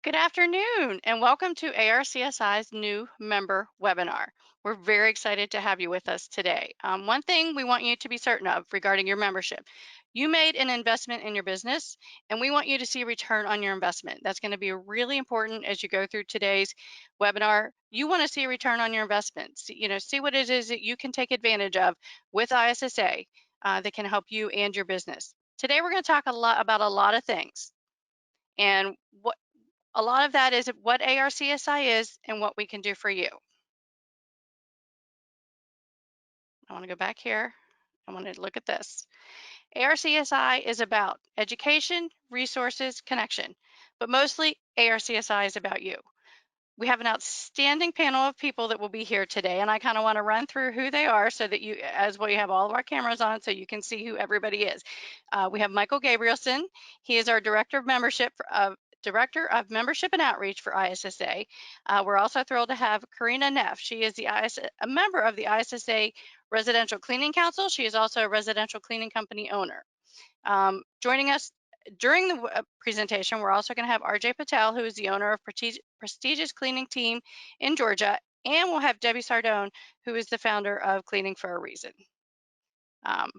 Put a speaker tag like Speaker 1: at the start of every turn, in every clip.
Speaker 1: Good afternoon and welcome to ARCSI's new member webinar. We're very excited to have you with us today. One thing we want you to be certain of regarding your membership, you made an investment in your business and we want you to see a return on your investment. That's going to be really important as you go through today's webinar. You want to see a return on your investment. See what it is that you can take advantage of with ISSA that can help you and your business. Today we're going to talk about a lot of things. And what a lot of that is what ARCSI is and what we can do for you. I want to go back here. I want to look at this. ARCSI is about education, resources, connection, but mostly ARCSI is about you. We have an outstanding panel of people that will be here today, and I kind of want to run through who they are so that you, as we have all of our cameras on, so you can see who everybody is. We have Michael Gabrielson. He is our Director of Membership and Outreach for ISSA. We're also thrilled to have Karina Neff. She is a member of the ISSA Residential Cleaning Council. She is also a residential cleaning company owner. Joining us during the presentation, we're also going to have RJ Patel, who is the owner of Prestigious Cleaning Team in Georgia, and we'll have Debbie Sardone, who is the founder of Cleaning for a Reason. Um,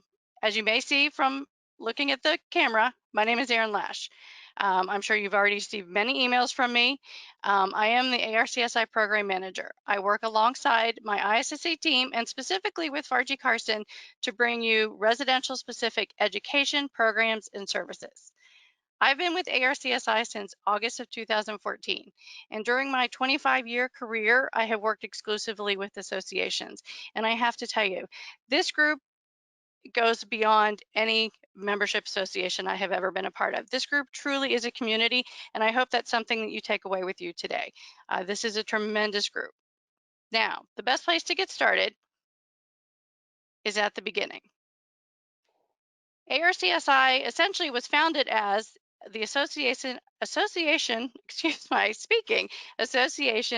Speaker 1: as you may see from looking at the camera, my name is Erin Lash. I'm sure you've already received many emails from me. I am the ARCSI program manager. I work alongside my ISSA team and specifically with Farji Carson to bring you residential specific education programs and services. I've been with ARCSI since August of 2014, and during my 25-year career, I have worked exclusively with associations. And I have to tell you, this group goes beyond any membership association I have ever been a part of. This group truly is a community, and I hope that's something that you take away with you today. This is a tremendous group. Now, the best place to get started is at the beginning. ARCSI essentially was founded as the Association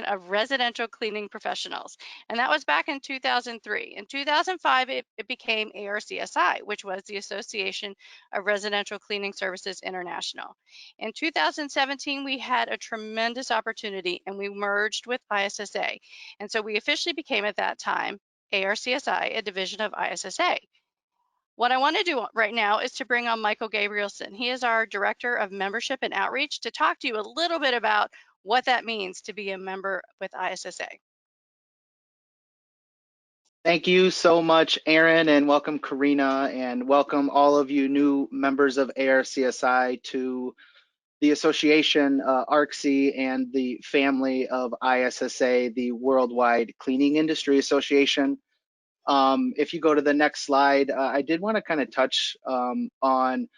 Speaker 1: of Residential Cleaning Professionals. And that was back in 2003. In 2005, it became ARCSI, which was the Association of Residential Cleaning Services International. In 2017, we had a tremendous opportunity and we merged with ISSA. And so we officially became at that time ARCSI, a division of ISSA. What I want to do right now is to bring on Michael Gabrielson. He is our Director of Membership and Outreach to talk to you a little bit about what that means to be a member with ISSA.
Speaker 2: Thank you so much, Erin, and welcome, Karina, and welcome all of you new members of ARCSI to the association, ARCSI, and the family of ISSA, the Worldwide Cleaning Industry Association. If you go to the next slide, I did want to kind of touch on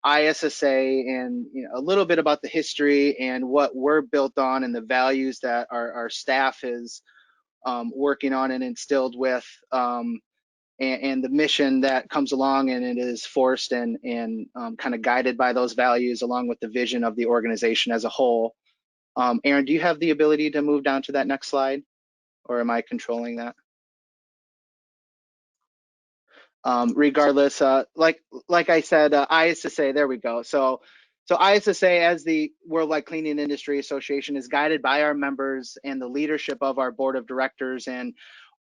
Speaker 2: ISSA and a little bit about the history and what we're built on and the values that our staff is working on and instilled with, and the mission that comes along, and it is forced and kind of guided by those values along with the vision of the organization as a whole. Erin, do you have the ability to move down to that next slide, or am I controlling that? Regardless, like I said, ISSA, there we go. So ISSA, as the Worldwide Cleaning Industry Association, is guided by our members and the leadership of our board of directors and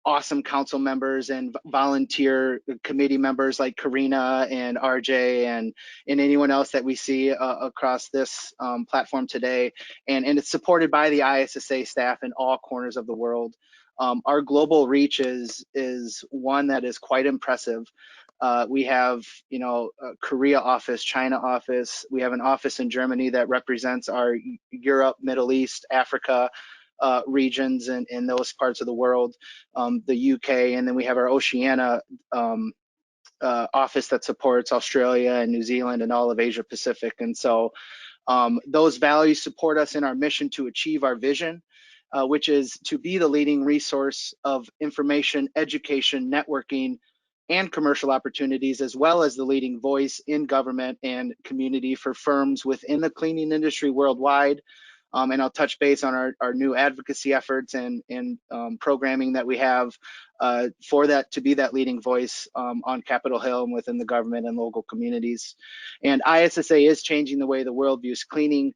Speaker 2: awesome council members and volunteer committee members like Karina and RJ and anyone else that we see across this platform today. And it's supported by the ISSA staff in all corners of the world. Our global reach is one that is quite impressive. We have, Korea office, China office. We have an office in Germany that represents our Europe, Middle East, Africa regions and in those parts of the world, the UK, and then we have our Oceania office that supports Australia and New Zealand and all of Asia Pacific. And so those values support us in our mission to achieve our vision, which is to be the leading resource of information, education, networking, and commercial opportunities, as well as the leading voice in government and community for firms within the cleaning industry worldwide. And I'll touch base on our new advocacy efforts and programming that we have for that, to be that leading voice on Capitol Hill and within the government and local communities. And ISSA is changing the way the world views cleaning.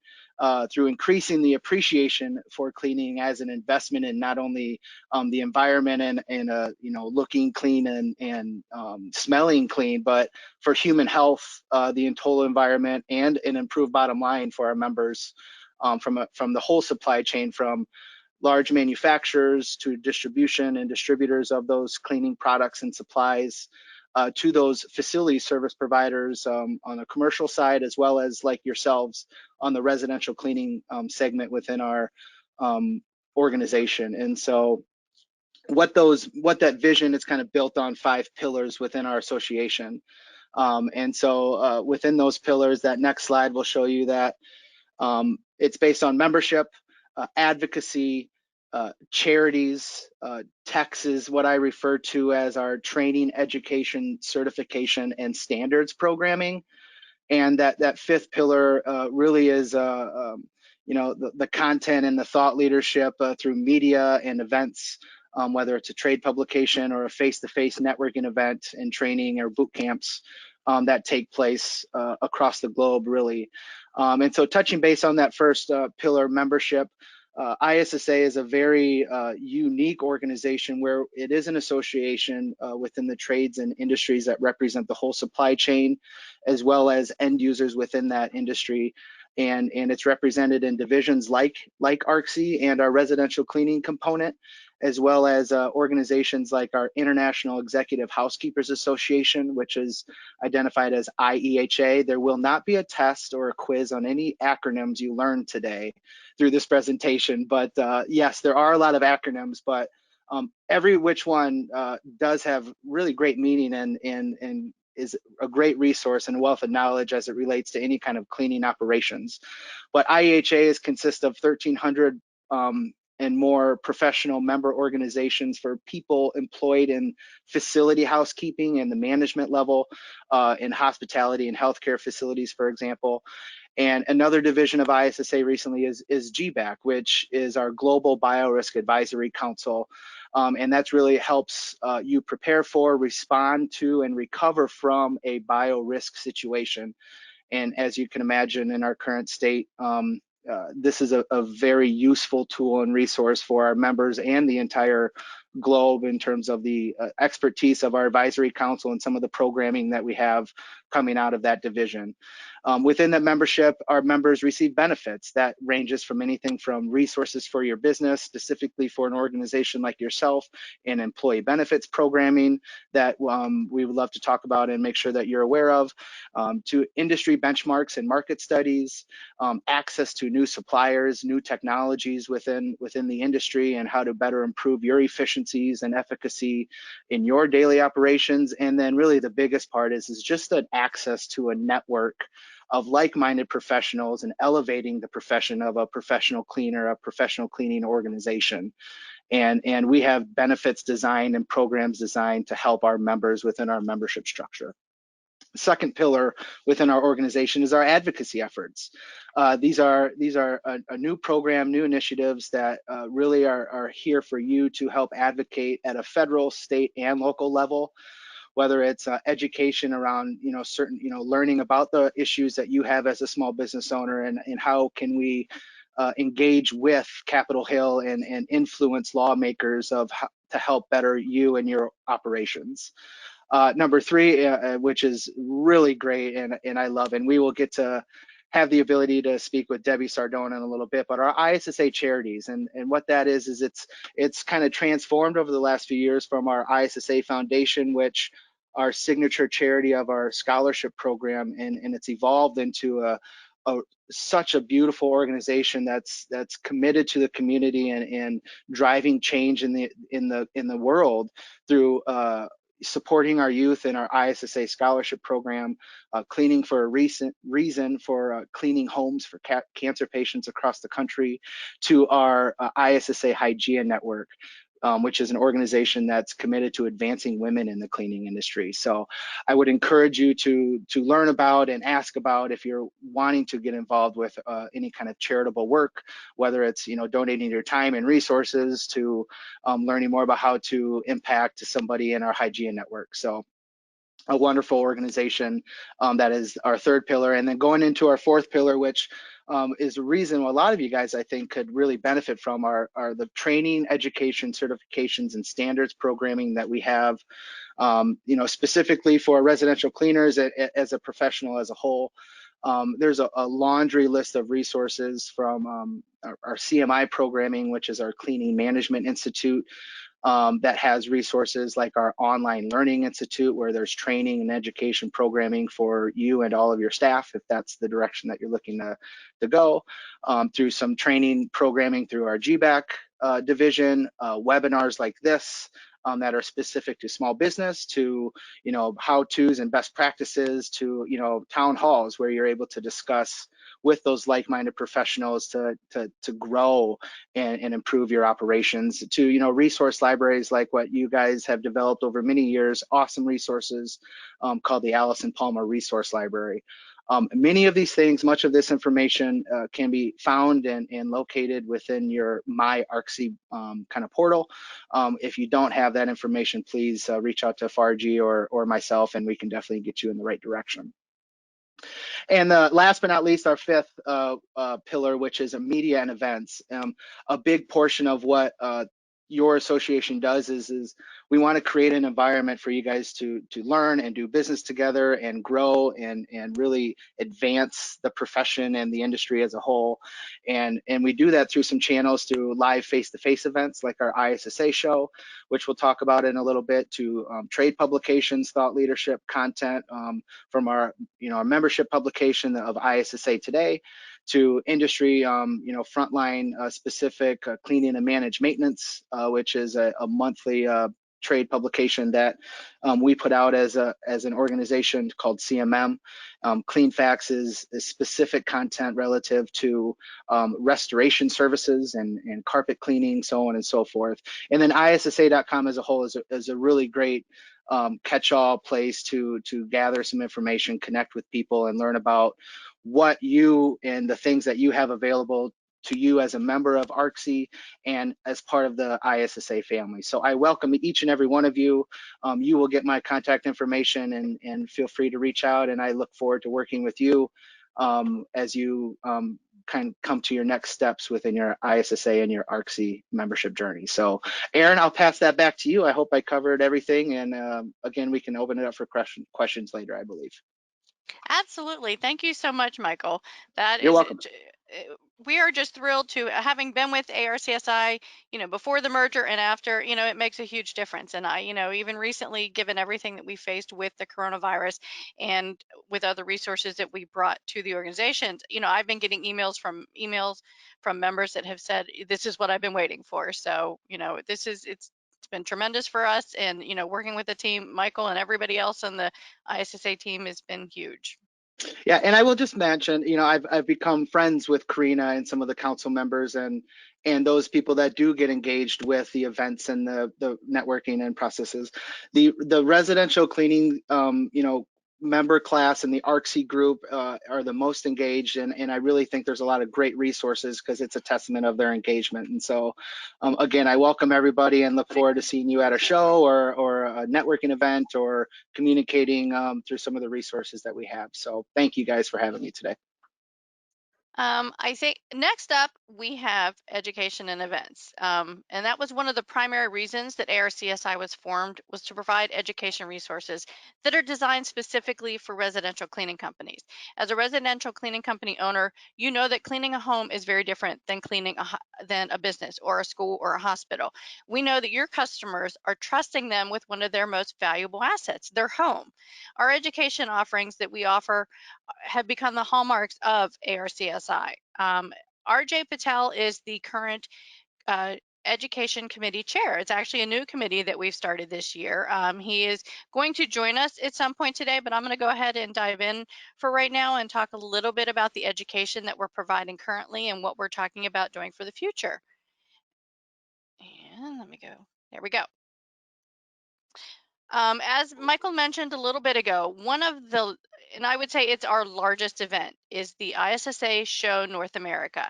Speaker 2: through increasing the appreciation for cleaning as an investment in not only the environment and looking clean and smelling clean, but for human health, the total environment, and an improved bottom line for our members from the whole supply chain, from large manufacturers to distribution and distributors of those cleaning products and supplies, to those facility service providers on the commercial side, as well as like yourselves on the residential cleaning segment within our organization. And so what that vision is kind of built on 5 pillars within our association. And so within those pillars, that next slide will show you that it's based on membership, advocacy, charities, techs is what I refer to as our training, education, certification, and standards programming. And that 5th pillar really is the content and the thought leadership through media and events, whether it's a trade publication or a face-to-face networking event and training or boot camps that take place across the globe, really. And so touching base on that first pillar, membership, ISSA is a very unique organization where it is an association within the trades and industries that represent the whole supply chain, as well as end users within that industry. And it's represented in divisions like ARCSI and our residential cleaning component, as well as organizations like our International Executive Housekeepers Association, which is identified as IEHA. There will not be a test or a quiz on any acronyms you learned today through this presentation, but yes, there are a lot of acronyms, but every which one does have really great meaning and is a great resource and wealth of knowledge as it relates to any kind of cleaning operations. But IEHA consists of 1,300 and more professional member organizations for people employed in facility housekeeping and the management level, in hospitality and healthcare facilities, for example. And another division of ISSA recently is GBAC, which is our Global Biorisk Advisory Council. And that's really helps you prepare for, respond to, and recover from a biorisk situation. And as you can imagine, in our current state, this is a very useful tool and resource for our members and the entire globe in terms of the expertise of our advisory council and some of the programming that we have coming out of that division. Within that membership, our members receive benefits that ranges from anything from resources for your business, specifically for an organization like yourself, and employee benefits programming that we would love to talk about and make sure that you're aware of, to industry benchmarks and market studies, access to new suppliers, new technologies within the industry, and how to better improve your efficiencies and efficacy in your daily operations. And then really the biggest part is just an access to a network of like-minded professionals and elevating the profession of a professional cleaner, a professional cleaning organization. And we have benefits designed and programs designed to help our members within our membership structure. The second pillar within our organization is our advocacy efforts. These are a new program, new initiatives that really are here for you to help advocate at a federal, state, and local level, whether it's education around certain learning about the issues that you have as a small business owner, and how can we engage with Capitol Hill and influence lawmakers of how to help better you and your operations. Number 3, which is really great and I love, and we will get to have the ability to speak with Debbie Sardone in a little bit, but our ISSA charities, and what that is it's kind of transformed over the last few years from our ISSA Foundation, which our signature charity of our scholarship program, and it's evolved into such a beautiful organization that's committed to the community and driving change in the world through supporting our youth in our ISSA scholarship program, cleaning for a reason for cleaning homes for cancer patients across the country, to our ISSA Hygiene Network, which is an organization that's committed to advancing women in the cleaning industry. So I would encourage you to learn about and ask about if you're wanting to get involved with any kind of charitable work, whether it's donating your time and resources to learning more about how to impact somebody in our hygiene network. So a wonderful organization that is our 3rd pillar. And then going into our 4th pillar, which is a reason a lot of you guys, I think, could really benefit from are the training, education, certifications, and standards programming that we have, specifically for residential cleaners as a professional as a whole. There's a laundry list of resources from our CMI programming, which is our Cleaning Management Institute, that has resources like our Online Learning Institute, where there's training and education programming for you and all of your staff, if that's the direction that you're looking to go, through some training programming through our GBAC division, webinars like this, that are specific to small business, to how-tos and best practices, to town halls where you're able to discuss with those like-minded professionals to grow and improve your operations, to resource libraries like what you guys have developed over many years, awesome resources, called the Allison Palmer Resource Library. Many of these things, much of this information can be found and located within your My ARCSI kind of portal. If you don't have that information, please reach out to Farji or myself, and we can definitely get you in the right direction. And last but not least, our fifth pillar, which is media and events. A big portion of what your association does is we want to create an environment for you guys to learn and do business together and grow and really advance the profession and the industry as a whole. And we do that through some channels, through live face-to-face events like our ISSA show, which we'll talk about in a little bit, to trade publications, thought leadership content from our our membership publication of ISSA Today, to industry, frontline specific cleaning and managed maintenance, which is a monthly trade publication that we put out as an organization called CMM. Clean Facts is specific content relative to restoration services and carpet cleaning, so on and so forth. And then ISSA.com as a whole is a really great catch-all place to gather some information, connect with people, and learn about what you and the things that you have available to you as a member of ARCSI and as part of the ISSA family. So I welcome each and every one of you. You will get my contact information, and feel free to reach out, and I look forward to working with you as you kind of come to your next steps within your ISSA and your ARCSI membership journey. So Aaron, I'll pass that back to you. I hope I covered everything, and again, we can open it up for questions later, I believe.
Speaker 1: Absolutely. Thank you so much, Michael. That
Speaker 2: You're
Speaker 1: is,
Speaker 2: welcome.
Speaker 1: we are just thrilled to having been with ARCSI, before the merger and after, it makes a huge difference. And I, even recently, given everything that we faced with the coronavirus and with other resources that we brought to the organizations, I've been getting emails from members that have said, this is what I've been waiting for. So, it's been tremendous for us. And, working with the team, Michael and everybody else on the ISSA team has been huge.
Speaker 2: Yeah, and I will just mention, I've become friends with Karina and some of the council members and those people that do get engaged with the events and the networking and processes. The residential cleaning, member class and the ARCSI group are the most engaged, and I really think there's a lot of great resources because it's a testament of their engagement. And so, again, I welcome everybody and look forward to seeing you at a show or a networking event, or communicating through some of the resources that we have. So thank you guys for having me today.
Speaker 1: I think next up we have education and events. And that was one of the primary reasons that ARCSI was formed, was to provide education resources that are designed specifically for residential cleaning companies. As a residential cleaning company owner, you know that cleaning a home is very different than cleaning than a business or a school or a hospital. We know that your customers are trusting them with one of their most valuable assets, their home. Our education offerings that we offer have become the hallmarks of ARCSI. RJ Patel is the current Education Committee Chair. It's actually a new committee that we've started this year. He is going to join us at some point today, but I'm going to go ahead and dive in for right now and talk a little bit about the education that we're providing currently and what we're talking about doing for the future. And let me go. There we go. As Michael mentioned a little bit ago, and I would say it's our largest event, is the ISSA Show North America.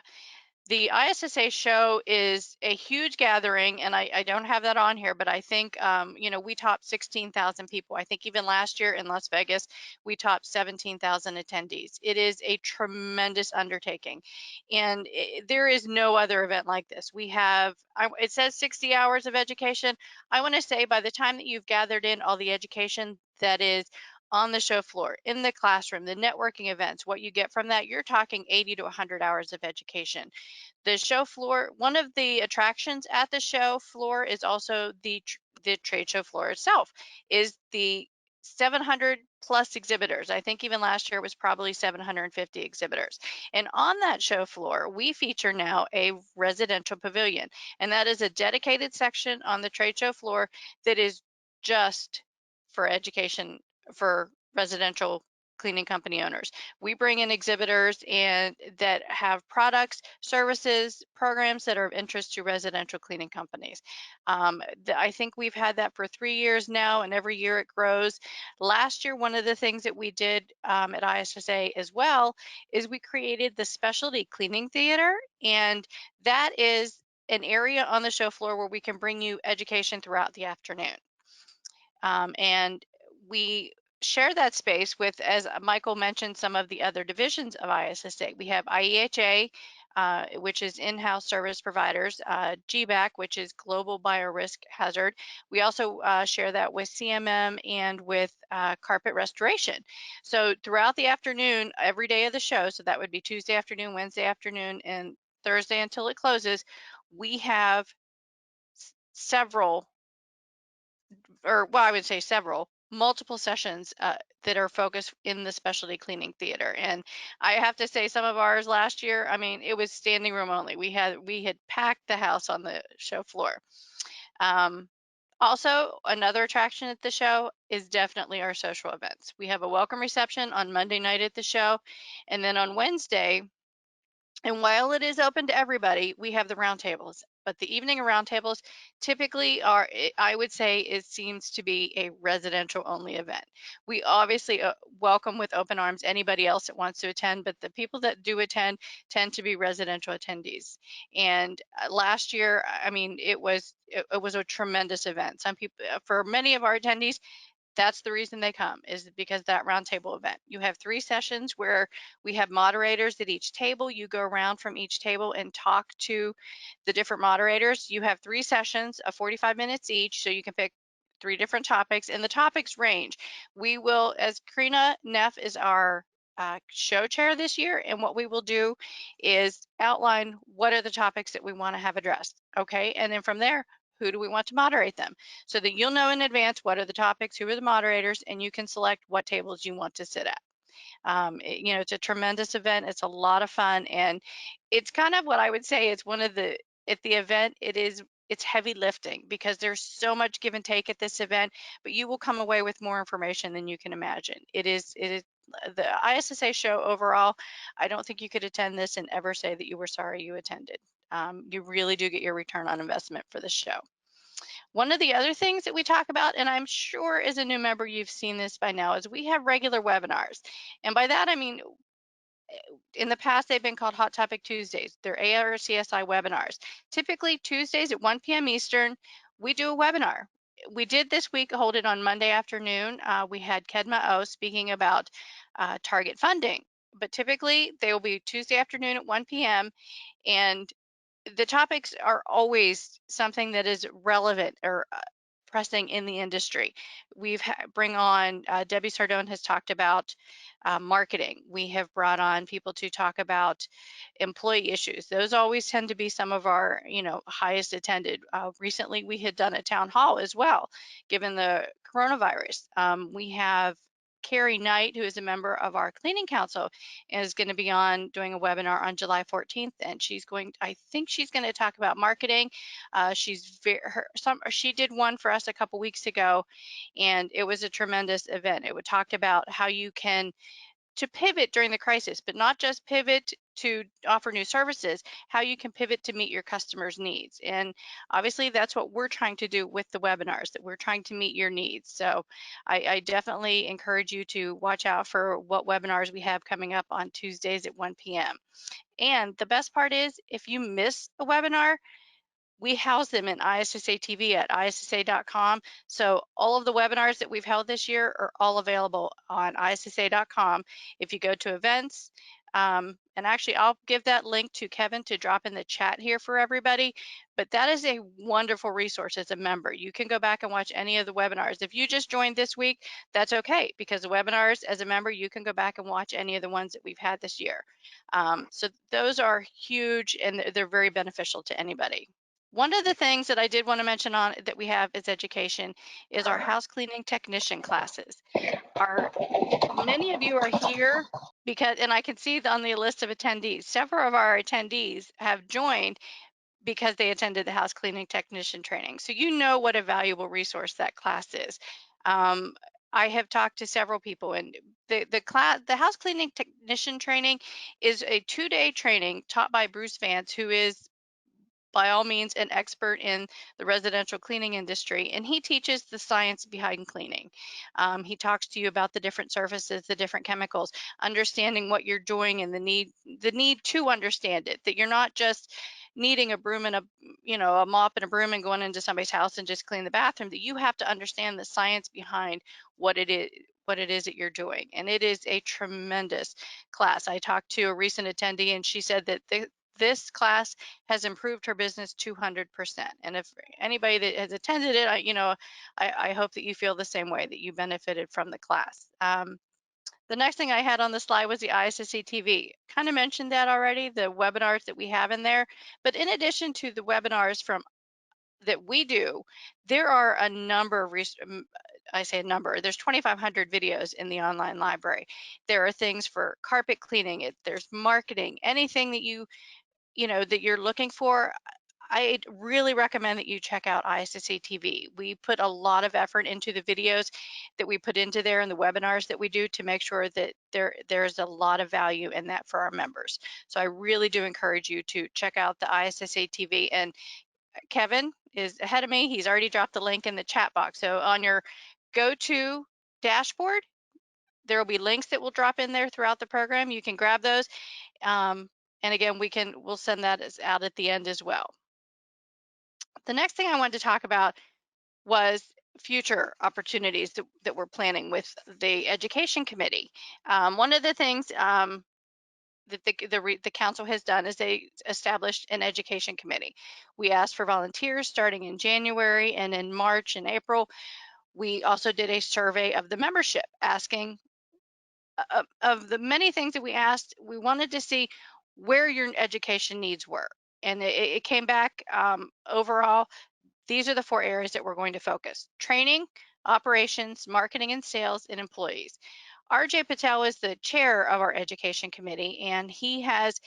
Speaker 1: The ISSA show is a huge gathering, and I don't have that on here, but I think, we topped 16,000 people. I think even last year in Las Vegas, we topped 17,000 attendees. It is a tremendous undertaking, and there is no other event like this. It says 60 hours of education. I want to say by the time that you've gathered in all the education that is on the show floor, in the classroom, the networking events, what you get from that, you're talking 80 to 100 hours of education. The show floor, one of the attractions at the show floor is also the trade show floor itself, is the 700 plus exhibitors. I think even last year it was probably 750 exhibitors. And on that show floor, we feature now a residential pavilion, and that is a dedicated section on the trade show floor that is just for education for residential cleaning company owners. We bring in exhibitors and that have products, services, programs that are of interest to residential cleaning companies. I think we've had that for 3 years now, and every year it grows. Last year, one of the things that we did at ISSA as well is we created the specialty cleaning theater, and that is an area on the show floor where we can bring you education throughout the afternoon. And we share that space with, as Michael mentioned, some of the other divisions of ISSA. We have IEHA, which is in-house service providers, GBAC, which is global biorisk hazard. We also share that with CMM and with carpet restoration. So throughout the afternoon, every day of the show, so that would be Tuesday afternoon, Wednesday afternoon, and Thursday until it closes, we have several, or well, I would say several, multiple sessions that are focused in the specialty cleaning theater. And I have to say, some of ours last year, I mean, it was standing room only. We had packed the house on the show floor. Um, Also, another attraction at the show is definitely our social events. We have a welcome reception on Monday night at the show, and then on Wednesday, and while it is open to everybody, we have the roundtables. But the evening roundtables typically are, I would say, it seems to be a residential only event. We obviously welcome with open arms anybody else that wants to attend, but the people that do attend tend to be residential attendees. And last year, I mean, it was a tremendous event. Some people, for many of our attendees, that's the reason they come, is because that roundtable event. You have 3 sessions where we have moderators at each table. You go around from each table and talk to the different moderators. You have 3 sessions of 45 minutes each, so you can pick 3 different topics, and the topics range. We will, as Karina Neff is our show chair this year, and what we will do is outline what are the topics that we want to have addressed. Okay, and then from there, who do we want to moderate them, so that you'll know in advance what are the topics, who are the moderators, and you can select what tables you want to sit at. It's a tremendous event. It's a lot of fun, and it's kind of what I would say is one of the at the event. It's heavy lifting because there's so much give and take at this event, but you will come away with more information than you can imagine. It is the ISSA show overall. I don't think you could attend this and ever say that you were sorry you attended. You really do get your return on investment for the show. One of the other things that we talk about, and I'm sure as a new member you've seen this by now, is we have regular webinars. And by that I mean, in the past they've been called Hot Topic Tuesdays. They're ARCSI webinars. Typically Tuesdays at 1 p.m. Eastern, we do a webinar. We did this week hold it on Monday afternoon. We had Kedma O speaking about target funding, but typically they will be Tuesday afternoon at 1 p.m. and the topics are always something that is relevant or pressing in the industry. Bring on Debbie Sardone has talked about marketing. We have brought on people to talk about employee issues. Those always tend to be some of our, highest attended. Recently, we had done a town hall as well, given the coronavirus. We have Carrie Knight, who is a member of our cleaning council, is going to be on doing a webinar on July 14th, and I think she's going to talk about marketing. She did one for us a couple weeks ago, and it was a tremendous event. It talked about how you can to pivot during the crisis, but not just pivot to offer new services, how you can pivot to meet your customers' needs. And obviously that's what we're trying to do with the webinars, that we're trying to meet your needs. So I definitely encourage you to watch out for what webinars we have coming up on Tuesdays at 1 p.m. And the best part is, if you miss a webinar, we house them in ISSA TV at issa.com. So all of the webinars that we've held this year are all available on issa.com. If you go to events, and actually I'll give that link to Kevin to drop in the chat here for everybody, but that is a wonderful resource as a member. You can go back and watch any of the webinars. If you just joined this week, that's okay, because the webinars as a member, you can go back and watch any of the ones that we've had this year. So those are huge, and they're very beneficial to anybody. One of the things that I did want to mention on that we have as education is our house cleaning technician classes. Our Many of you are here because, and I can see on the list of attendees, several of our attendees have joined because they attended the house cleaning technician training. So you know what a valuable resource that class is. Um, I have talked to several people, and the house cleaning technician training is a 2-day training taught by Bruce Vance, who is by all means an expert in the residential cleaning industry, and he teaches the science behind cleaning. He talks to you about the different surfaces, the different chemicals, understanding what you're doing, and the need to understand it, that you're not just needing a broom and a mop and a broom and going into somebody's house and just clean the bathroom, that you have to understand the science behind what it is that you're doing. And it is a tremendous class. I talked to a recent attendee, and she said that this class has improved her business 200%. And if anybody that has attended it, I hope that you feel the same way, that you benefited from the class. The next thing I had on the slide was the ISSC TV. Kind of mentioned that already, the webinars that we have in there. But in addition to the webinars that we do, there are a number of, I say a number, there's 2,500 videos in the online library. There are things for carpet cleaning, there's marketing, anything that that you're looking for. I really recommend that you check out ISSA TV. We put a lot of effort into the videos that we put into there and the webinars that we do to make sure that there's a lot of value in that for our members. So I really do encourage you to check out the ISSA TV. And Kevin is ahead of me. He's already dropped the link in the chat box. So on your go-to dashboard, there will be links that will drop in there throughout the program. You can grab those. Um, and again, we'll send that out at the end as well. The next thing I wanted to talk about was future opportunities that we're planning with the education committee. One of the things that the council has done is they established an education committee. We asked for volunteers starting in January, and in March and April, we also did a survey of the membership, asking of the many things that we asked, we wanted to see where your education needs were. And it came back overall, these are the 4 areas that we're going to focus: training, operations, marketing and sales, and employees. RJ Patel is the chair of our education committee, and he has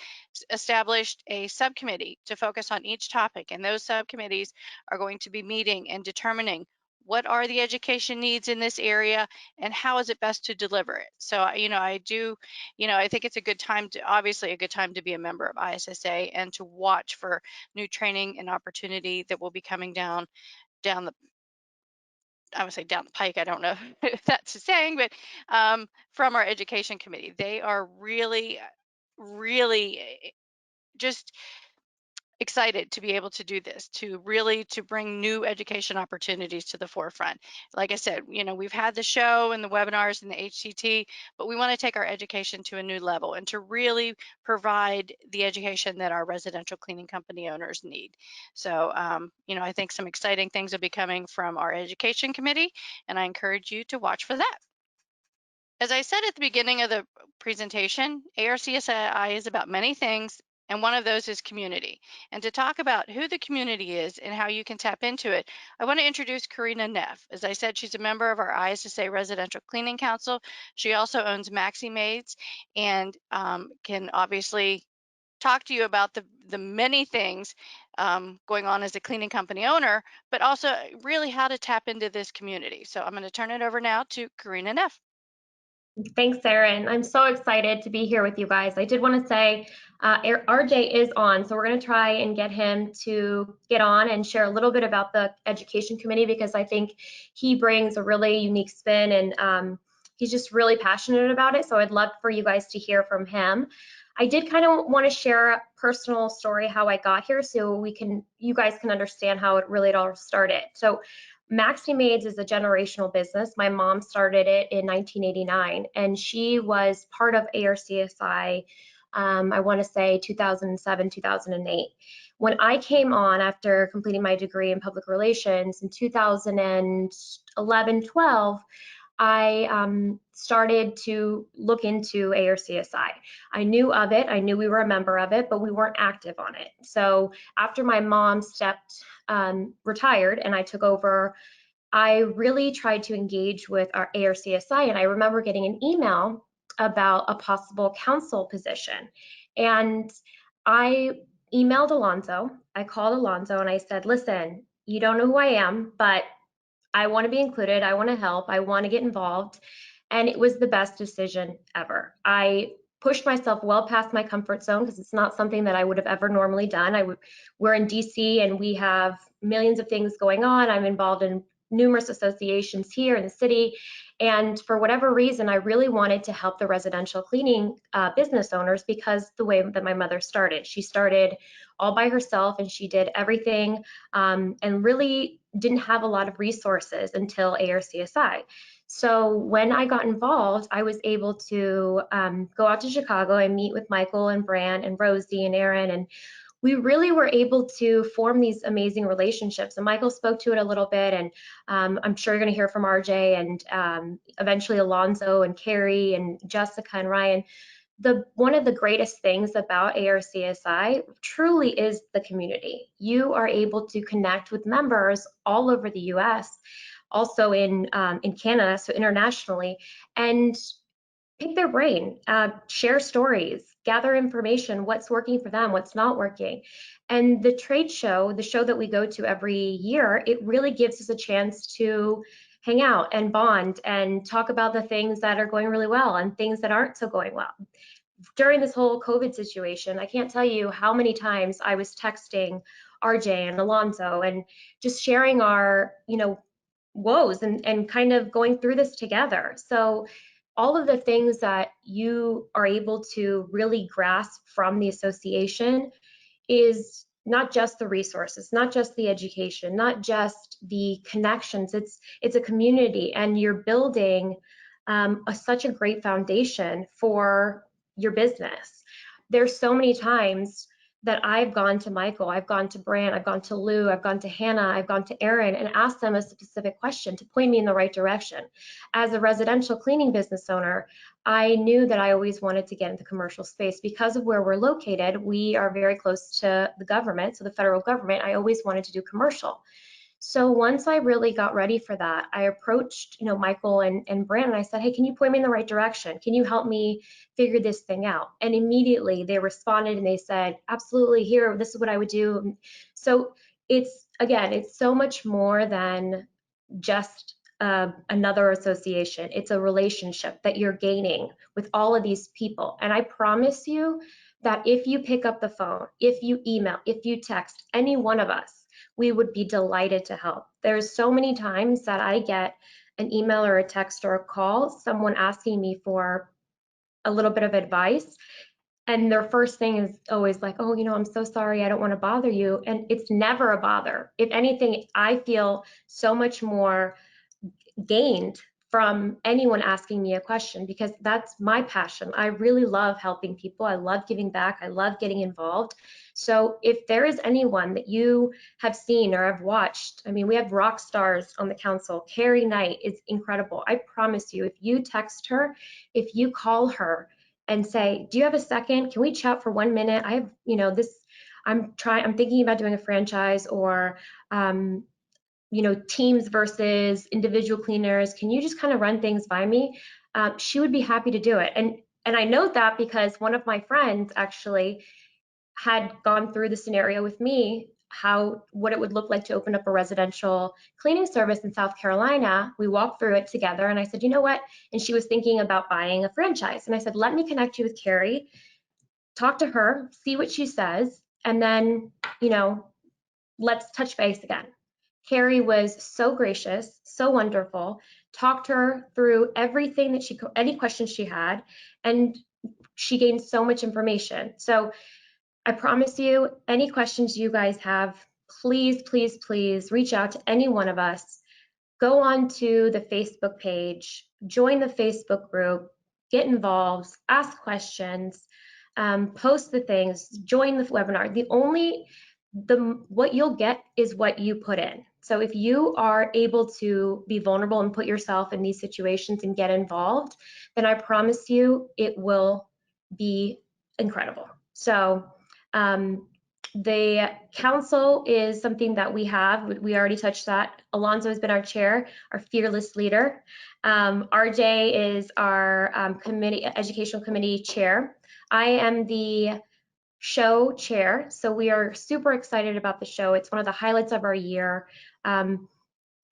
Speaker 1: established a subcommittee to focus on each topic. And those subcommittees are going to be meeting and determining what are the education needs in this area and how is it best to deliver it. So, I think it's a good time obviously a good time to be a member of ISSA and to watch for new training and opportunity that will be coming down the I would say down the pike. I don't know if that's a saying, but from our education committee, they are really, really just excited to be able to do this, to bring new education opportunities to the forefront. Like I said, we've had the show and the webinars and the HCT, but we want to take our education to a new level and to really provide the education that our residential cleaning company owners need. So, I think some exciting things will be coming from our education committee, and I encourage you to watch for that. As I said at the beginning of the presentation, ARCSI is about many things, and one of those is community. And to talk about who the community is and how you can tap into it, I want to introduce Karina Neff. As I said, she's a member of our ISSA Residential Cleaning Council. She also owns Maxi Maids and can obviously talk to you about the many things going on as a cleaning company owner, but also really how to tap into this community. So I'm going to turn it over now to Karina Neff.
Speaker 3: Thanks, Sarah, and I'm so excited to be here with you guys. I did want to say RJ is on, so we're going to try and get him to get on and share a little bit about the education committee, because I think he brings a really unique spin, and he's just really passionate about it. So I'd love for you guys to hear from him. I did kind of want to share a personal story how I got here, so you guys can understand how it really all started. So Maxi Maids is a generational business. My mom started it in 1989, and she was part of ARCSI, I want to say 2007, 2008. When I came on after completing my degree in public relations in 2011, 12, I started to look into ARCSI. I knew of it, I knew we were a member of it, but we weren't active on it. So after my mom retired and I took over, I really tried to engage with our ARCSI, and I remember getting an email about a possible council position. And I emailed Alonzo, I called Alonzo and I said, listen, you don't know who I am, but I want to be included. I want to help. I want to get involved. And it was the best decision ever. I pushed myself well past my comfort zone because it's not something that I would have ever normally done. We're in DC and we have millions of things going on. I'm involved in numerous associations here in the city. And for whatever reason, I really wanted to help the residential cleaning business owners because the way that my mother started. She started all by herself and she did everything and really didn't have a lot of resources until ARCSI. So when I got involved, I was able to go out to Chicago and meet with Michael and Brand and Rosie and Aaron, and we really were able to form these amazing relationships. And Michael spoke to it a little bit, and I'm sure you're going to hear from RJ and eventually Alonzo and Carrie and Jessica and Ryan. One of the greatest things about ARCSI truly is the community. You are able to connect with members all over the US, also in Canada, so internationally, and pick their brain, share stories, gather information, what's working for them, what's not working. And the trade show, the show that we go to every year, it really gives us a chance to hang out and bond and talk about the things that are going really well and things that aren't so going well. During this whole COVID situation, I can't tell you how many times I was texting RJ and Alonzo and just sharing our, woes and kind of going through this together. So all of the things that you are able to really grasp from the association is not just the resources, not just the education, not just the connections. It's a community, and you're building such a great foundation for your business. There's so many times that I've gone to Michael, I've gone to Brant, I've gone to Lou, I've gone to Hannah, I've gone to Aaron and asked them a specific question to point me in the right direction. As a residential cleaning business owner, I knew that I always wanted to get into commercial space. Because of where we're located, we are very close to the government, so the federal government. I always wanted to do commercial. So once I really got ready for that, I approached, Michael and Brandon. I said, hey, can you point me in the right direction? Can you help me figure this thing out? And immediately they responded and they said, absolutely, here, this is what I would do. So it's so much more than just another association. It's a relationship that you're gaining with all of these people. And I promise you that if you pick up the phone, if you email, if you text any one of us, we would be delighted to help. There's so many times that I get an email or a text or a call, someone asking me for a little bit of advice. And their first thing is always like, oh, I'm so sorry, I don't want to bother you. And it's never a bother. If anything, I feel so much more gained from anyone asking me a question because that's my passion. I really love helping people. I love giving back. I love getting involved. So if there is anyone that you have seen or have watched, we have rock stars on the council. Carrie Knight is incredible. I promise you, if you text her, if you call her and say, do you have a second? Can we chat for 1 minute? I have, I'm thinking about doing a franchise or, teams versus individual cleaners. Can you just kind of run things by me? She would be happy to do it. And I know that because one of my friends actually had gone through the scenario with me, what it would look like to open up a residential cleaning service in South Carolina. We walked through it together and I said, you know what? And she was thinking about buying a franchise. And I said, let me connect you with Carrie, talk to her, see what she says, and then, let's touch base again. Carrie was so gracious, so wonderful, talked her through everything any questions she had, and she gained so much information. So I promise you, any questions you guys have, please, please, please reach out to any one of us. Go on to the Facebook page, join the Facebook group, get involved, ask questions, post the things, join the webinar. What you'll get is what you put in. So if you are able to be vulnerable and put yourself in these situations and get involved, then I promise you it will be incredible. So the council is something that we have. We already touched that. Alonzo has been our chair, our fearless leader. RJ is our educational committee chair. I am the show chair, so we are super excited about the show. It's one of the highlights of our year. I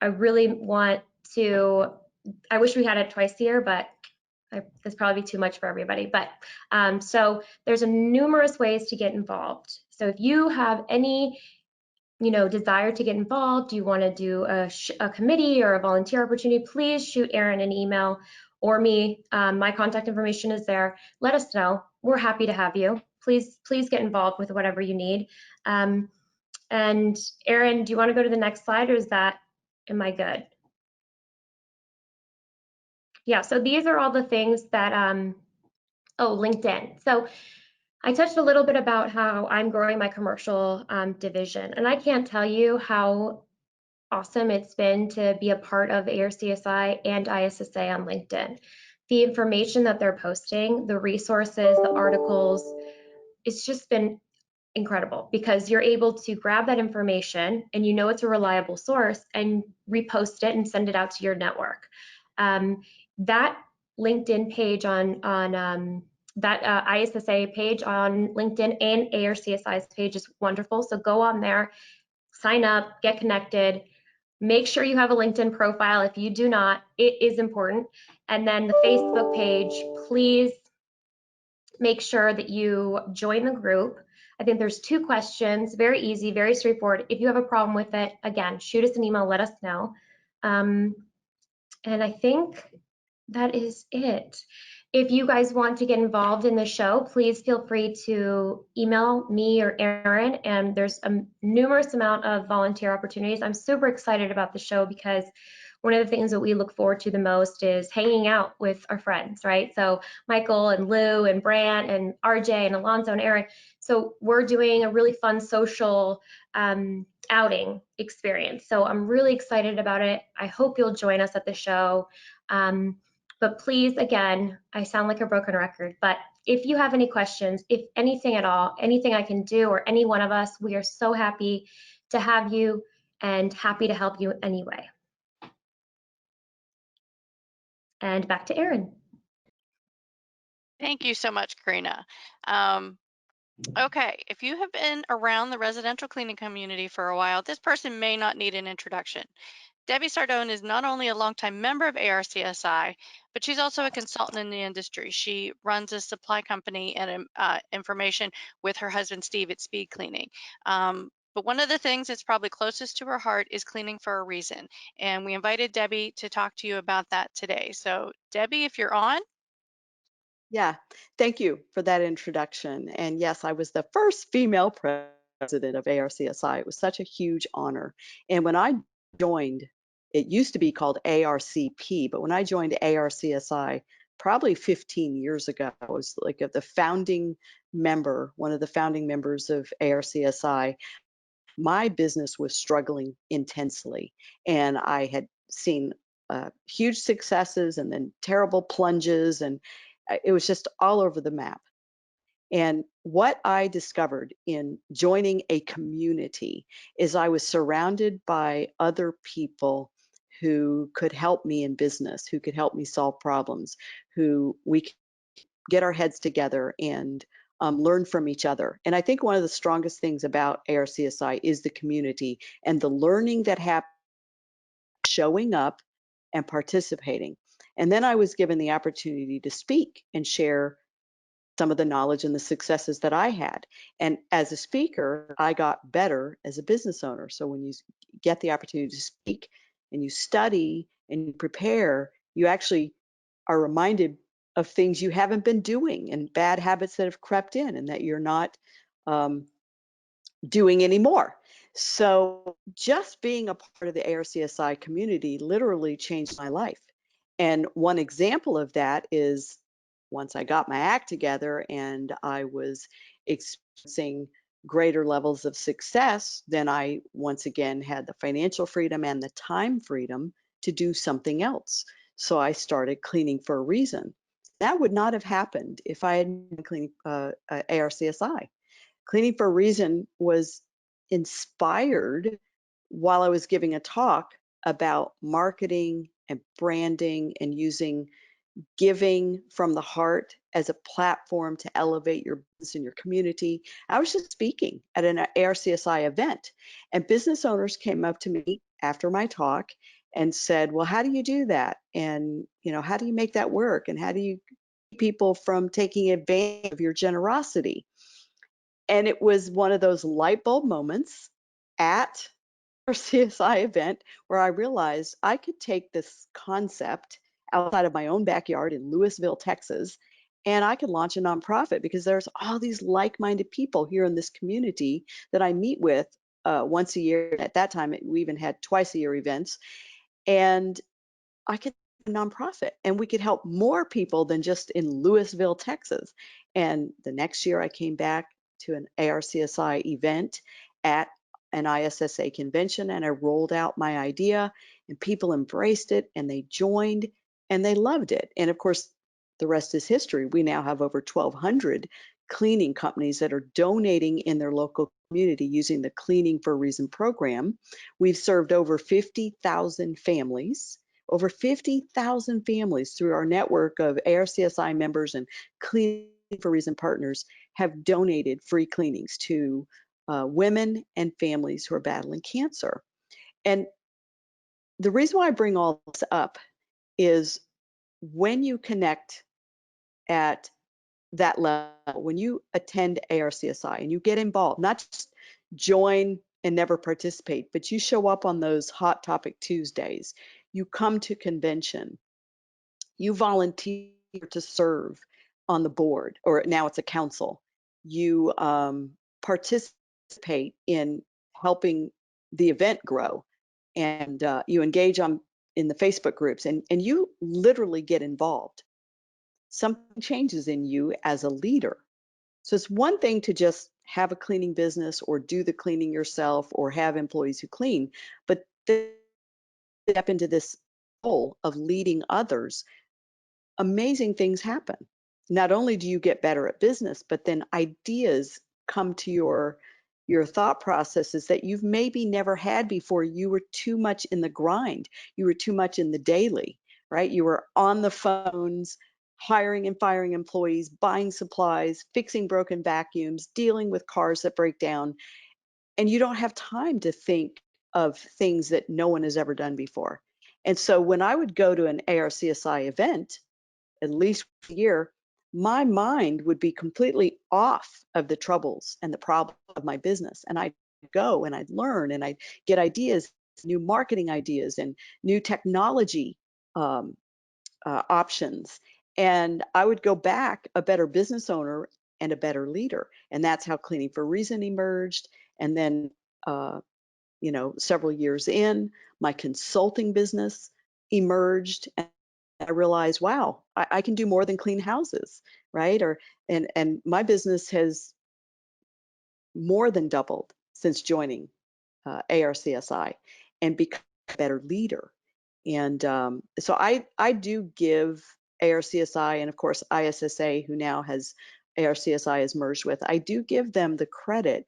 Speaker 3: really want to, I wish we had it twice a year, but that's probably too much for everybody. But so there's numerous ways to get involved. So if you have any desire to get involved, you want to do a committee or a volunteer opportunity, please shoot Erin an email or me. My contact information is there. Let us know. We're happy to have you. Please get involved with whatever you need. And Erin, do you want to go to the next slide, or am I good? Yeah, so these are all the things that, LinkedIn. So I touched a little bit about how I'm growing my commercial division, and I can't tell you how awesome it's been to be a part of ARCSI and ISSA on LinkedIn. The information that they're posting, the resources, the articles, it's just been incredible because you're able to grab that information and it's a reliable source and repost it and send it out to your network. That LinkedIn page on that ISSA page on LinkedIn and ARCSI's page is wonderful. So go on there, sign up, get connected. Make sure you have a LinkedIn profile. If you do not, it is important. And then the Facebook page, please make sure that you join the group. I think there's 2 questions, very easy, very straightforward. If you have a problem with it, again, shoot us an email, let us know. And I think that is it. If you guys want to get involved in the show, please feel free to email me or Erin, and there's a numerous amount of volunteer opportunities. I'm super excited about the show because one of the things that we look forward to the most is hanging out with our friends, right? So Michael and Lou and Brant and RJ and Alonzo and Eric. So we're doing a really fun social outing experience. So I'm really excited about it. I hope you'll join us at the show. But please, again, I sound like a broken record, but if you have any questions, if anything at all, anything I can do or any one of us, we are so happy to have you and happy to help you anyway. And back to Erin.
Speaker 1: Thank you so much, Karina. Okay, if you have been around the residential cleaning community for a while, this person may not need an introduction. Debbie Sardone is not only a longtime member of ARCSI, but she's also a consultant in the industry. She runs a supply company and information with her husband, Steve, at Speed Cleaning. But one of the things that's probably closest to her heart is cleaning for a reason. And we invited Debbie to talk to you about that today. So Debbie, if you're on.
Speaker 4: Yeah, thank you for that introduction. And yes, I was the first female president of ARCSI. It was such a huge honor. And when I joined, it used to be called ARCP, but when I joined ARCSI probably 15 years ago, I was like the founding member, one of the founding members of ARCSI. My business was struggling intensely, and I had seen huge successes and then terrible plunges, and it was just all over the map. And what I discovered in joining a community is I was surrounded by other people who could help me in business, who could help me solve problems, who we could get our heads together and learn from each other. And I think one of the strongest things about ARCSI is the community and the learning that happens showing up and participating. And then I was given the opportunity to speak and share some of the knowledge and the successes that I had. And as a speaker, I got better as a business owner. So when you get the opportunity to speak and you study and you prepare, you actually are reminded of things you haven't been doing and bad habits that have crept in and that you're not um, doing anymore. So just being a part of the ARCSI community literally changed my life. And one example of that is once I got my act together and I was experiencing greater levels of success, then I once again had the financial freedom and the time freedom to do something else. So I started cleaning for a reason. That would not have happened if I had been cleaning ARCSI. Cleaning for a Reason was inspired while I was giving a talk about marketing and branding and using giving from the heart as a platform to elevate your business and your community. I was just speaking at an ARCSI event, and business owners came up to me after my talk and said, "Well, how do you do that? And, how do you make that work? And how do you keep people from taking advantage of your generosity?" And it was one of those light bulb moments at our CSI event where I realized I could take this concept outside of my own backyard in Lewisville, Texas, and I could launch a nonprofit because there's all these like-minded people here in this community that I meet with once a year. At that time, we even had twice a year events, and I could a nonprofit and we could help more people than just in Lewisville, Texas. And the next year I came back to an ARCSI event at an ISSA convention and I rolled out my idea and people embraced it and they joined and they loved it. And of course, the rest is history. We now have over 1,200 cleaning companies that are donating in their local community using the Cleaning for a Reason program. We've served over 50,000 families through our network of ARCSI members and Cleaning for a Reason partners have donated free cleanings to women and families who are battling cancer. And the reason why I bring all this up is when you connect at that level, when you attend ARCSI and you get involved, not just join and never participate, but you show up on those Hot Topic Tuesdays, you come to convention, you volunteer to serve on the board, or now it's a council. You participate in helping the event grow, and you engage in the Facebook groups, and you literally get involved. Something changes in you as a leader. So it's one thing to just have a cleaning business or do the cleaning yourself or have employees who clean, but then step into this role of leading others, amazing things happen. Not only do you get better at business, but then ideas come to your thought processes that you've maybe never had before. You were too much in the grind. You were too much in the daily, right? You were on the phones, hiring and firing employees, buying supplies, fixing broken vacuums, dealing with cars that break down, and you don't have time to think of things that no one has ever done before. And so when I would go to an ARCSI event, at least a year, my mind would be completely off of the troubles and the problems of my business. And I'd go and I'd learn and I'd get ideas, new marketing ideas and new technology um, options. And I would go back a better business owner and a better leader. And that's how Cleaning for a Reason emerged. And then, several years in, my consulting business emerged. And I realized, wow, I can do more than clean houses, right? And my business has more than doubled since joining ARCSI and become a better leader. And so I do give ARCSI and of course ISSA, who now has ARCSI is merged with, I do give them the credit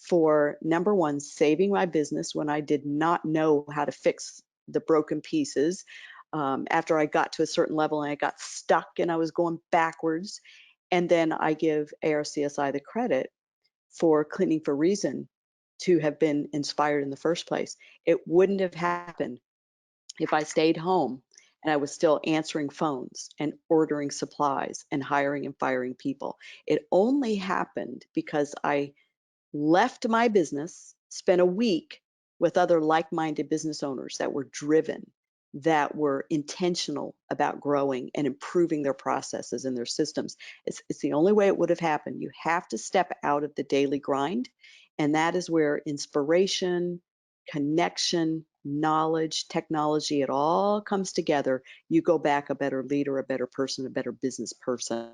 Speaker 4: for number one, saving my business when I did not know how to fix the broken pieces. After I got to a certain level and I got stuck and I was going backwards. And then I give ARCSI the credit for Cleaning for a Reason to have been inspired in the first place. It wouldn't have happened if I stayed home and I was still answering phones and ordering supplies and hiring and firing people. It only happened because I left my business, spent a week with other like-minded business owners that were driven that were intentional about growing and improving their processes and their systems. It's the only way it would have happened. You have to step out of the daily grind, and that is where inspiration, connection, knowledge, technology, it all comes together. You go back a better leader, a better person, a better business person.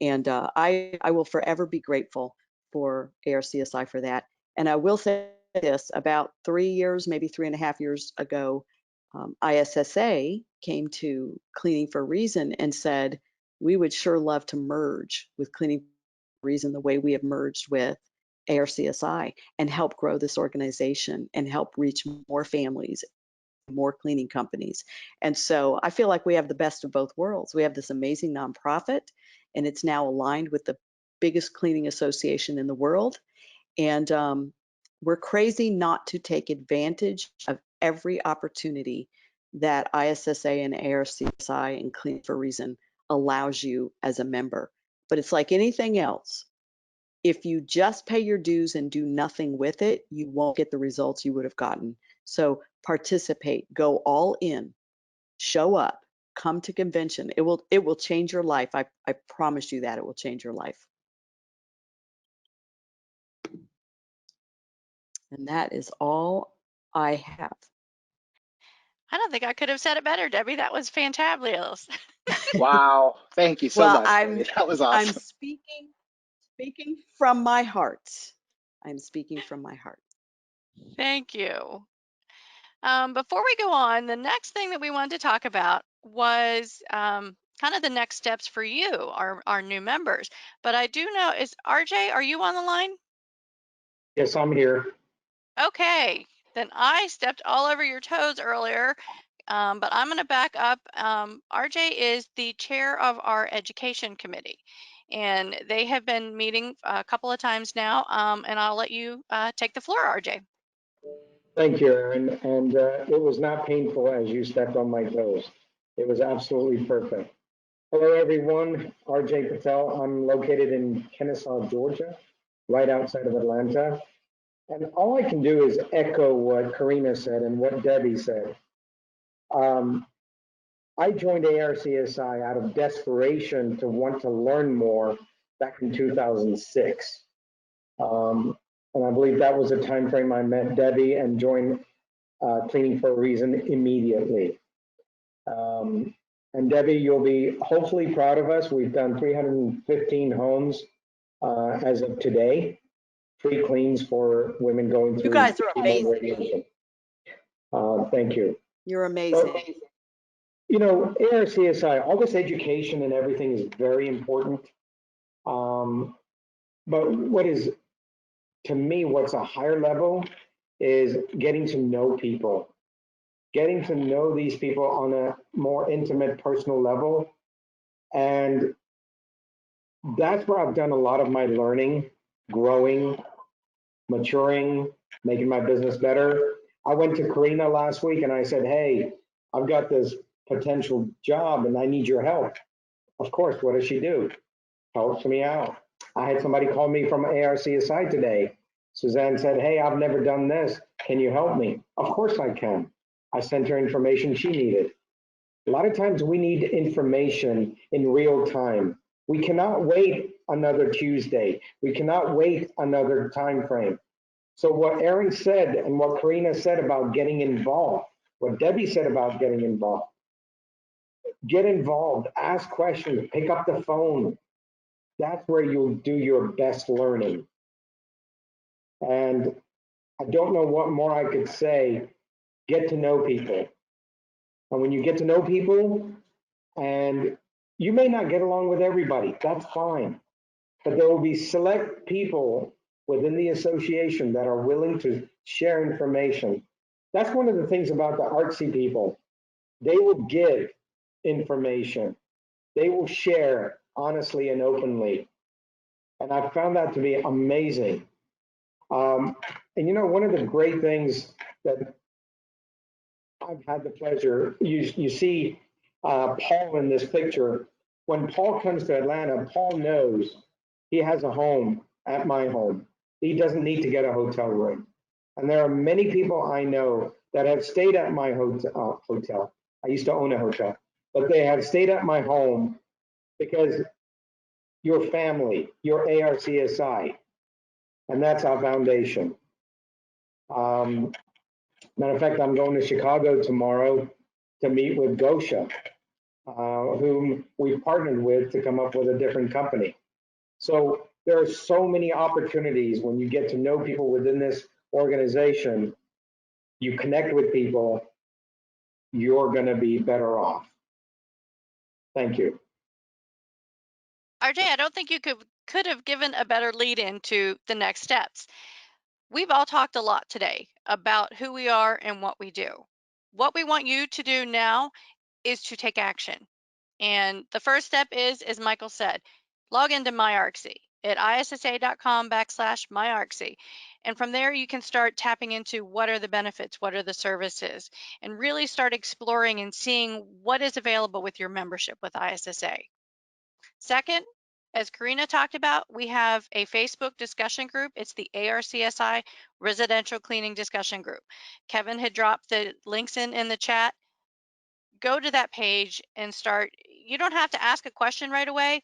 Speaker 4: And I will forever be grateful for ARCSI for that. And I will say this, about 3 years, maybe 3.5 years ago, ISSA came to Cleaning for a Reason and said, we would sure love to merge with Cleaning for a Reason the way we have merged with ARCSI and help grow this organization and help reach more families, more cleaning companies. And so I feel like we have the best of both worlds. We have this amazing nonprofit, and it's now aligned with the biggest cleaning association in the world. And we're crazy not to take advantage of every opportunity that ISSA and ARCSI and Clean for a Reason allows you as a member. But it's like anything else. If you just pay your dues and do nothing with it, you won't get the results you would have gotten. So participate, go all in, show up, come to convention. It will change your life. I promise you that it will change your life. And that is all I have.
Speaker 1: I don't think I could have said it better, Debbie. That was fantabulous.
Speaker 2: Wow. Thank you so
Speaker 4: Well,
Speaker 2: much, Debbie. That was
Speaker 4: I'm
Speaker 2: awesome.
Speaker 4: speaking from my heart. I'm speaking from my heart.
Speaker 1: Thank you. Before we go on, the next thing that we wanted to talk about was kind of the next steps for you, our new members. But I do know, is RJ, are you on the line?
Speaker 5: Yes, I'm here.
Speaker 1: Okay, then I stepped all over your toes earlier, but I'm going to back up. RJ is the chair of our education committee, and they have been meeting a couple of times now, and I'll let you take the floor, RJ.
Speaker 5: Thank you, Erin. And it was not painful as you stepped on my toes. It was absolutely perfect. Hello, everyone. RJ Patel. I'm located in Kennesaw, Georgia, right outside of Atlanta. And all I can do is echo what Karina said and what Debbie said. I joined ARCSI out of desperation to want to learn more back in 2006. And I believe that was the time frame I met Debbie and joined Cleaning for a Reason immediately. And Debbie, you'll be hopefully proud of us. We've done 315 homes as of today, free cleans for women going
Speaker 4: You
Speaker 5: through
Speaker 4: guys are
Speaker 5: chemo
Speaker 4: amazing.
Speaker 5: radiation. Thank you.
Speaker 4: You're amazing.
Speaker 5: So, you know, ARCSI, all this education and everything is very important. But what is, to me, what's a higher level is getting to know people, getting to know these people on a more intimate, personal level. And that's where I've done a lot of my learning, growing, maturing, making my business better. I went to Karina last week and I said, hey, I've got this potential job and I need your help. Of course, what does she do? Helps me out. I had somebody call me from ARCSI today. Suzanne said, hey, I've never done this. Can you help me? Of course I can. I sent her information she needed. A lot of times we need information in real time. We cannot wait another Tuesday. We cannot wait another time frame. So what Erin said and what Karina said about getting involved, what Debbie said about getting involved, get involved, ask questions, pick up the phone. That's where you'll do your best learning. And I don't know what more I could say. Get to know people. And when you get to know people, and you may not get along with everybody, that's fine. But there will be select people within the association that are willing to share information. That's one of the things about the ARCSI people. They will give information. They will share honestly and openly. And I found that to be amazing. And you know, one of the great things that I've had the pleasure, you see Paul in this picture. When Paul comes to Atlanta, Paul knows he has a home at my home. He doesn't need to get a hotel room. And there are many people I know that have stayed at my hotel. I used to own a hotel, but they have stayed at my home because your family, your ARCSI, and that's our foundation. Matter of fact, I'm going to Chicago tomorrow to meet with Gosha, whom we partnered with to come up with a different company. So there are so many opportunities when you get to know people within this organization, you connect with people, you're going to be better off. Thank you.
Speaker 1: RJ, I don't think you could have given a better lead into the next steps. We've all talked a lot today about who we are and what we do. What we want you to do now is to take action. And the first step is, as Michael said, log into MyArcsI at issa.com/MyArcsI. And from there, you can start tapping into what are the benefits, what are the services, and really start exploring and seeing what is available with your membership with ISSA. Second, as Karina talked about, we have a Facebook discussion group. It's the ARCSI Residential Cleaning Discussion Group. Kevin had dropped the links in the chat. Go to that page and start. You don't have to ask a question right away,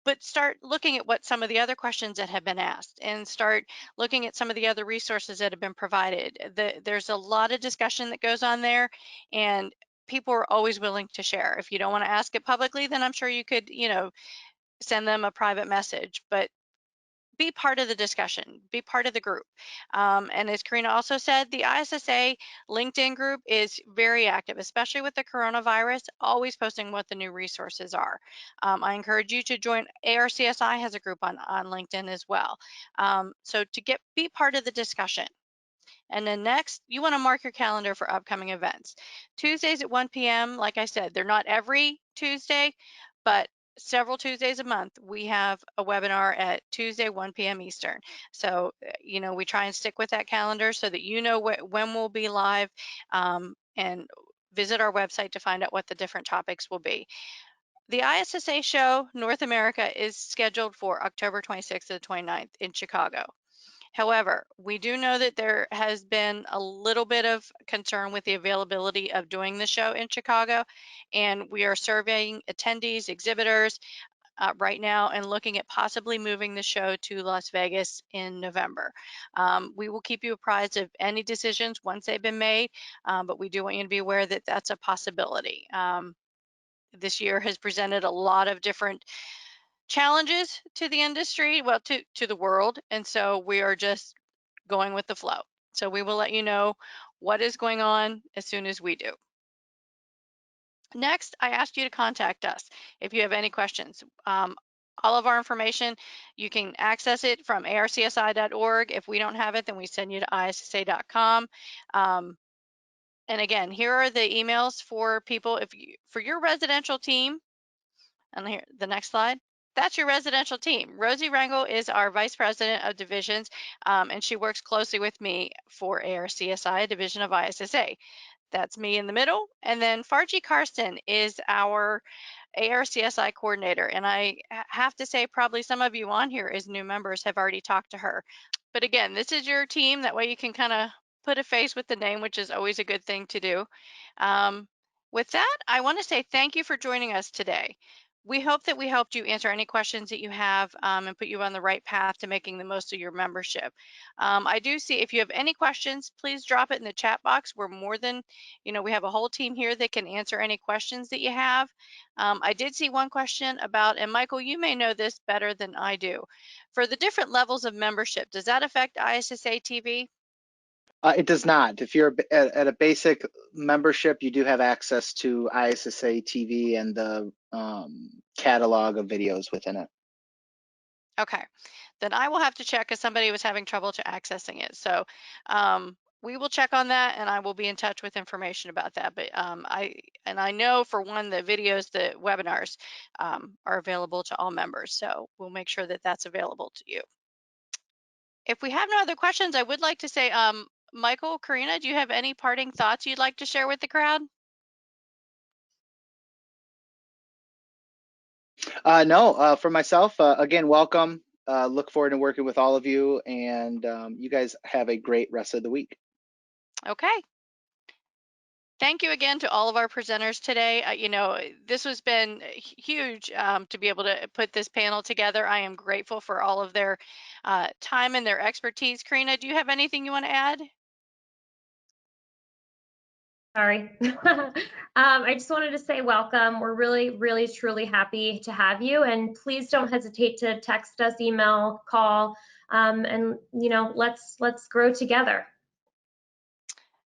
Speaker 1: but start looking at what some of the other questions that have been asked and start looking at some of the other resources that have been provided. There's a lot of discussion that goes on there, and people are always willing to share. If you don't want to ask it publicly, then I'm sure you could, send them a private message, but be part of the discussion, be part of the group. And as Karina also said, the ISSA LinkedIn group is very active, especially with the coronavirus, always posting what the new resources are. I encourage you to join. ARCSI has a group on LinkedIn as well. So to be part of the discussion. And then next, you want to mark your calendar for upcoming events. Tuesdays at 1 p.m., like I said, they're not every Tuesday, but several Tuesdays a month, we have a webinar at Tuesday, 1 p.m. Eastern. So, we try and stick with that calendar so that you know when we'll be live, and visit our website to find out what the different topics will be. The ISSA show North America is scheduled for October 26th to the 29th in Chicago. However, we do know that there has been a little bit of concern with the availability of doing the show in Chicago, and we are surveying attendees, exhibitors right now, and looking at possibly moving the show to Las Vegas in November. We will keep you apprised of any decisions once they've been made, but we do want you to be aware that that's a possibility. This year has presented a lot of different challenges to the industry, well, to the world, and so we are just going with the flow. So we will let you know what is going on as soon as we do. Next, I asked you to contact us if you have any questions. All of our information, you can access it from arcsi.org. If we don't have it, then we send you to issa.com. And again, here are the emails for people for your residential team. And here, the next slide. That's your residential team. Rosie Rangel is our Vice President of Divisions, and she works closely with me for ARCSI, Division of ISSA. That's me in the middle. And then Farji Karsten is our ARCSI coordinator. And I have to say, probably some of you on here as new members have already talked to her. But again, this is your team. That way you can kind of put a face with the name, which is always a good thing to do. With that, I want to say thank you for joining us today. We hope that we helped you answer any questions that you have, and put you on the right path to making the most of your membership. I do see if you have any questions, please drop it in the chat box. We're more than, we have a whole team here that can answer any questions that you have. I did see one question about, and Michael, you may know this better than I do. For the different levels of membership, does that affect ISSA TV?
Speaker 2: It does not. If you're at a basic membership, you do have access to ISSA TV and the catalog of videos within it.
Speaker 1: Okay, then I will have to check because somebody was having trouble to accessing it. So we will check on that, and I will be in touch with information about that. But I know for one, the videos, the webinars are available to all members. So we'll make sure that that's available to you. If we have no other questions, I would like to say, Michael, Karina, do you have any parting thoughts you'd like to share with the crowd?
Speaker 2: No, for myself, again, welcome. look forward to working with all of you, and you guys have a great rest of the week.
Speaker 1: Okay. Thank you again to all of our presenters today. This has been huge to be able to put this panel together. I am grateful for all of their time and their expertise. Karina, do you have anything you want to add?
Speaker 3: Sorry. I just wanted to say welcome. We're really, really, truly happy to have you. And please don't hesitate to text us, email, call, and let's grow together.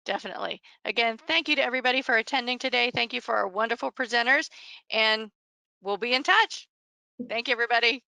Speaker 1: Definitely. Again, thank you to everybody for attending today. Thank you for our wonderful presenters, and we'll be in touch. Thank you, everybody.